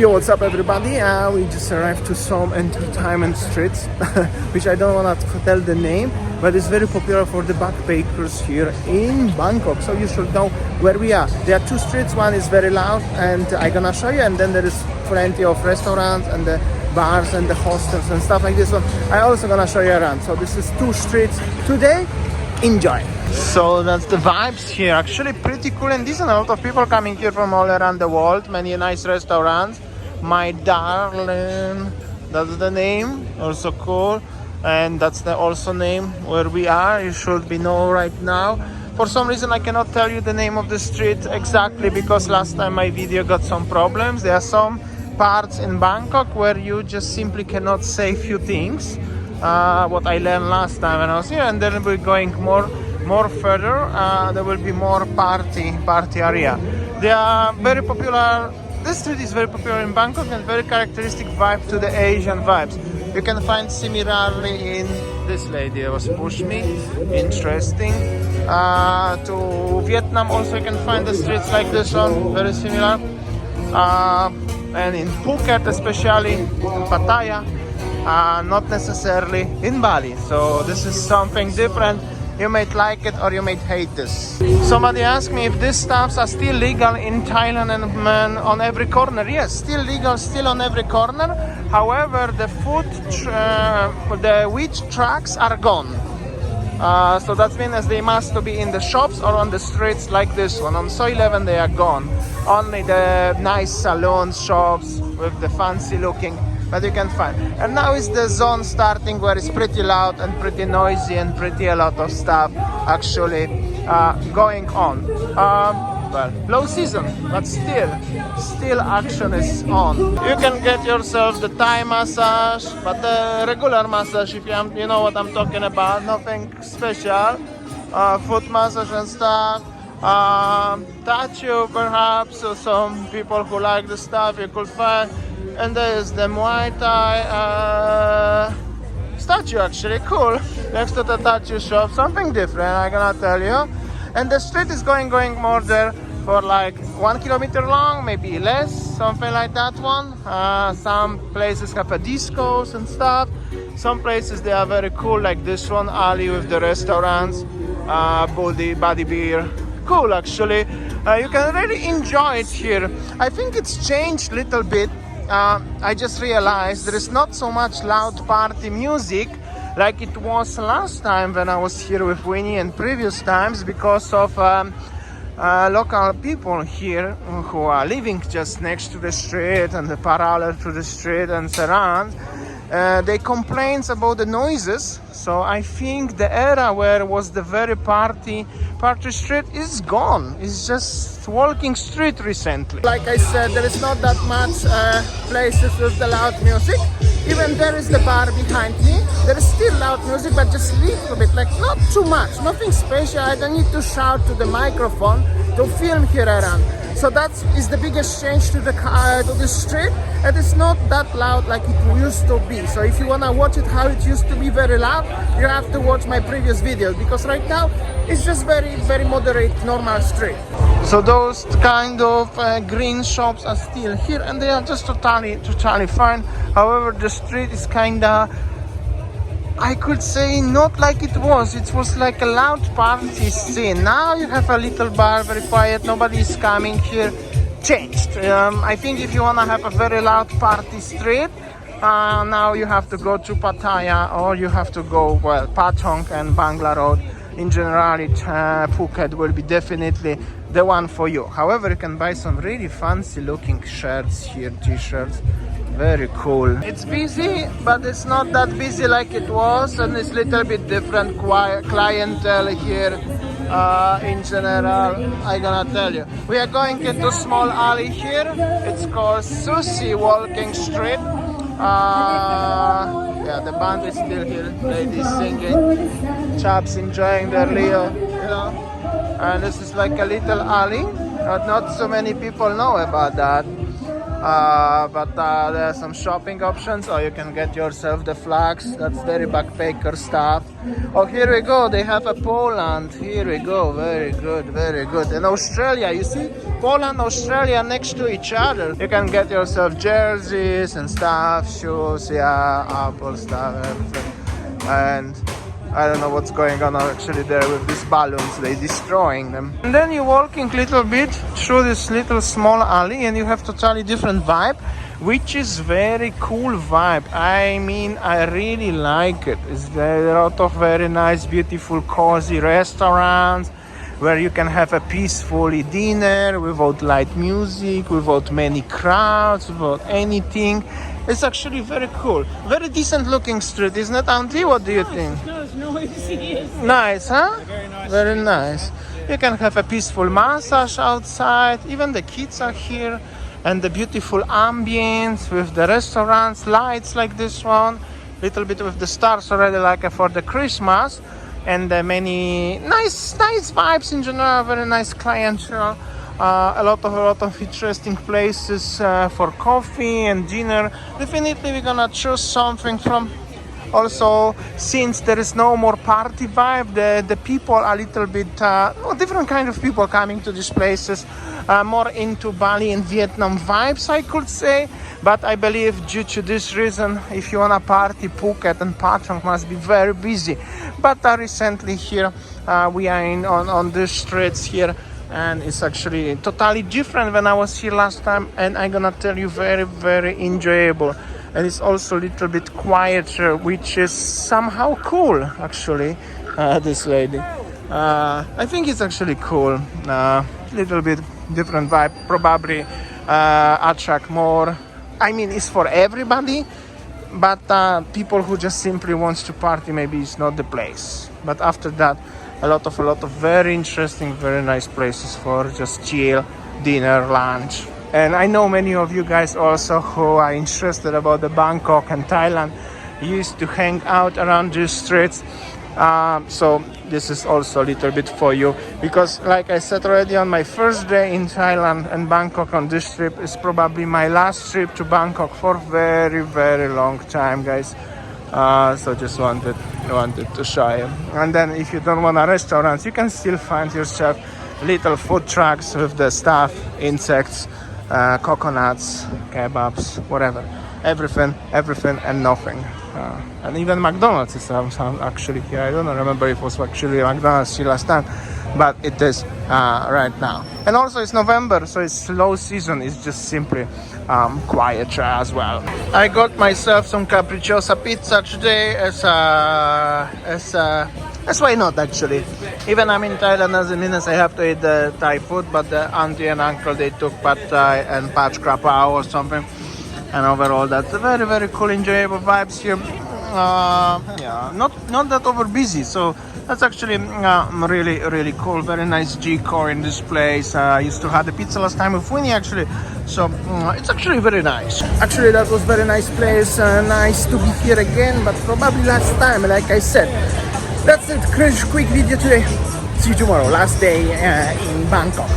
Yo, what's up everybody? We just arrived to some entertainment streets which I don't want to tell the name, but it's very popular for the backpackers here in Bangkok, so you should know where we are. There are two streets, one is very loud and I'm gonna show you, and then there is plenty of restaurants and the bars and the hostels and stuff like this one. I also gonna show you around. So this is two streets today. Enjoy. So that's the vibes here. Actually pretty cool and decent. A lot of people coming here from all around the world. Many nice restaurants. My darling, that's the name. Also cool. And that's the also name where we are. You should be know right now. For some reason I cannot tell you the name of the street exactly, because last time my video got some problems. There are some parts in Bangkok where you just simply cannot say few things. What I learned last time when I was here, and then we're going more further. There will be more party area. They are very popular. This street is very popular in Bangkok and very characteristic vibe to the Asian vibes. You can find similarly in this lady was push me, interesting. To Vietnam also you can find the streets like this one, very similar. And in Phuket, especially in Pattaya, not necessarily in Bali. So this is something different. You might like it or you might hate this. Somebody asked me if these stuffs are still legal in Thailand and on every corner. Yes, still legal, still on every corner. However, the the weed trucks are gone. So that means they must be in the shops or on the streets like this one. On Soy 11 they are gone. Only the nice salons, shops with the fancy looking that you can find. And now is the zone starting where it's pretty loud and pretty noisy and pretty a lot of stuff actually going on. Well, low season, but still action is on. You can get yourself the Thai massage, but the regular massage, if you know what I'm talking about, nothing special. Foot massage and stuff. Tattoo perhaps, so some people who like the stuff you could find. And there's the Muay Thai statue, actually cool, next to the tattoo shop, something different I'm gonna tell you. And the street is going more there for like 1 kilometer long, maybe less, something like that one. Some places have a discos and stuff. Some places they are very cool, like this one, alley with the restaurants, body beer. Cool actually. You can really enjoy it here. I think it's changed a little bit. I just realized there is not so much loud party music like it was last time when I was here with Winny and previous times, because of local people here who are living just next to the street and the parallel to the street and surround. They complain about the noises. So I think the era where was the very party street is gone. It's just walking street recently. Like I said, there is not that much places with the loud music. Even there is the bar behind me. There is still loud music, but just a little bit, like not too much, nothing special. I don't need to shout to the microphone to film here around. So that is the biggest change to the street. And it's not that loud like it used to be. So if you wanna watch it how it used to be very loud, you have to watch my previous videos, because right now it's just very moderate, normal street. So those kind of green shops are still here and they are just totally fine. However, the street is kinda, I could say, not like it was. It was like a loud party scene. Now you have a little bar, very quiet, nobody is coming here. Changed. I think if you wanna have a very loud party street, now you have to go to Pattaya, or you have to go, well, Patong and Bangla Road. In general, Phuket will be definitely the one for you. However, you can buy some really fancy looking shirts here, t-shirts. Very cool. It's busy, but it's not that busy like it was, and it's a little bit different clientele here. In general, I'm gonna tell you. We are going into a small alley here. It's called Sushi Walking Street. Yeah, the band is still here. Ladies singing, chaps enjoying their Leo, you know. And this is like a little alley. Not so many people know about that. but there are some shopping options, or you can get yourself the flags. That's very backpacker stuff. Oh, here we go. They have a Poland. Here we go. Very good, very good. And Australia, you see Poland, Australia next to each other. You can get yourself jerseys and stuff, shoes, yeah, Apple stuff, everything. And I don't know what's going on actually there with these balloons. They're destroying them. And then you're walking a little bit through this little small alley, and you have totally different vibe, which is very cool vibe. I mean, I really like it. There are a lot of very nice, beautiful, cozy restaurants where you can have a peaceful dinner without light music, without many crowds, without anything. It's actually very cool. Very decent looking street, isn't it, Auntie? What do you think? It's noisy. Nice, huh? Very nice. Very nice. You can have a peaceful massage outside. Even the kids are here. And the beautiful ambience with the restaurants, lights like this one. Little bit with the stars already like for the Christmas. And many nice vibes in general. Very nice clientele. A lot of interesting places for coffee and dinner. Definitely we're gonna choose something from. Also, since there is no more party vibe, the people are a little bit different kind of people coming to these places, more into Bali and Vietnam vibes, I could say. But I believe due to this reason, if you wanna party, Phuket and Patong must be very busy. But recently here we are on the streets here, and it's actually totally different when I was here last time, and I'm gonna tell you, very, very enjoyable. And it's also a little bit quieter, which is somehow cool, actually, this lady. I think it's actually cool. Little bit different vibe, probably attract more. I mean, it's for everybody, but people who just simply wants to party, maybe it's not the place. But after that, a lot of very interesting, very nice places for just chill, dinner, lunch. And I know many of you guys also who are interested about the Bangkok and Thailand used to hang out around these streets. So this is also a little bit for you, because like I said already, on my first day in Thailand and Bangkok on this trip is probably my last trip to Bangkok for very, very long time, guys. So just wanted to show you. And then if you don't want a restaurant, you can still find yourself little food trucks with the stuff, insects, coconuts, kebabs, whatever, everything and nothing. And even McDonald's is actually here. I don't remember if it was actually McDonald's here last time, but it is right now. And also it's November, so it's low season. It's just simply quieter as well. I got myself some capricciosa pizza today as why not, actually. Even I'm in Thailand doesn't mean I have to eat the Thai food, but the auntie and uncle, they took pad Thai and pad krapao or something. And overall, that's a very, very cool, enjoyable vibes here. Yeah, not that over busy, so that's actually really, really cool. Very nice decor in this place. I used to have the pizza last time with Winny, actually, so it's actually very nice. Actually, that was very nice place. Nice to be here again, but probably last time, like I said. That's it. Quick video today. See you tomorrow. Last day in Bangkok.